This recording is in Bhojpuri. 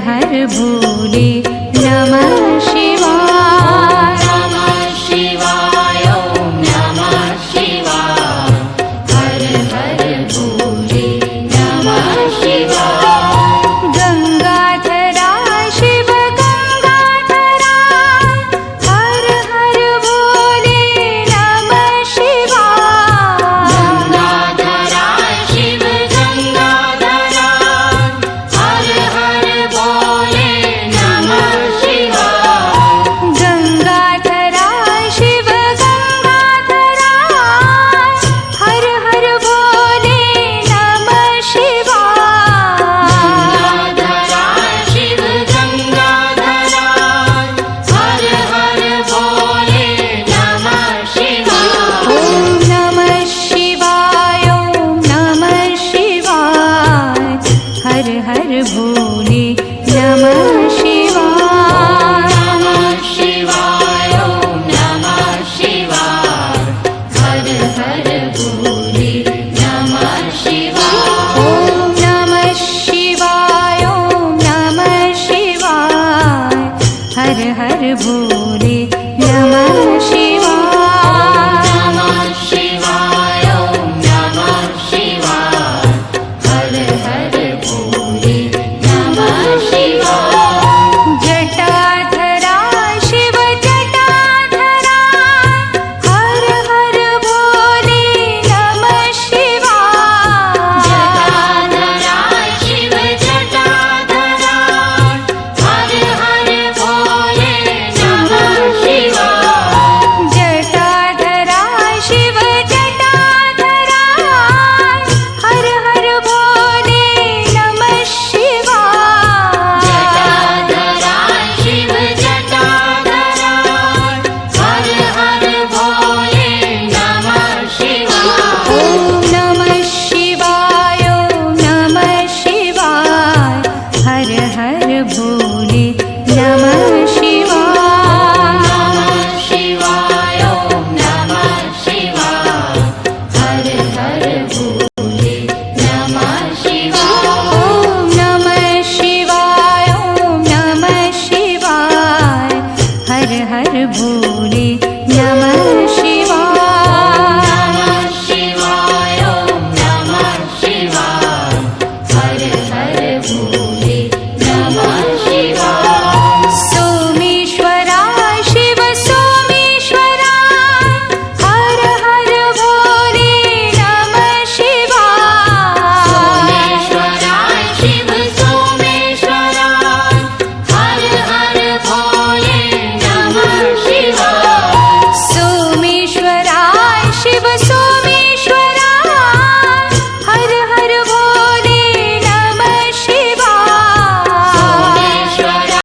हर भोले नमः शिवाय। नमः शिवाय ॐ नमः शिवाय। हर हर भोले नमः शिवाय। गंगाधरा शिव गंगाधरा हर हर भोले नमः शिवाय। गंगाधरा शिव गंगाधरा हर हर भोले नमः शिवाय। गंगाधरा शिव गंगाधरा हर हर भोले नमः शिवाय। गंगाधरा शिव गंगाधरा हर हर भोले नमः शिवाय। ॐ नमः शिवाय ॐ नमः शिवाय। हर हर भोले नमः शिवाय। नमः शिवाय ॐ नमः शिवाय। हर हर भोले नमः शिवाय। ॐ नमः शिवाय ॐ नमः शिवाय। हर हर भोले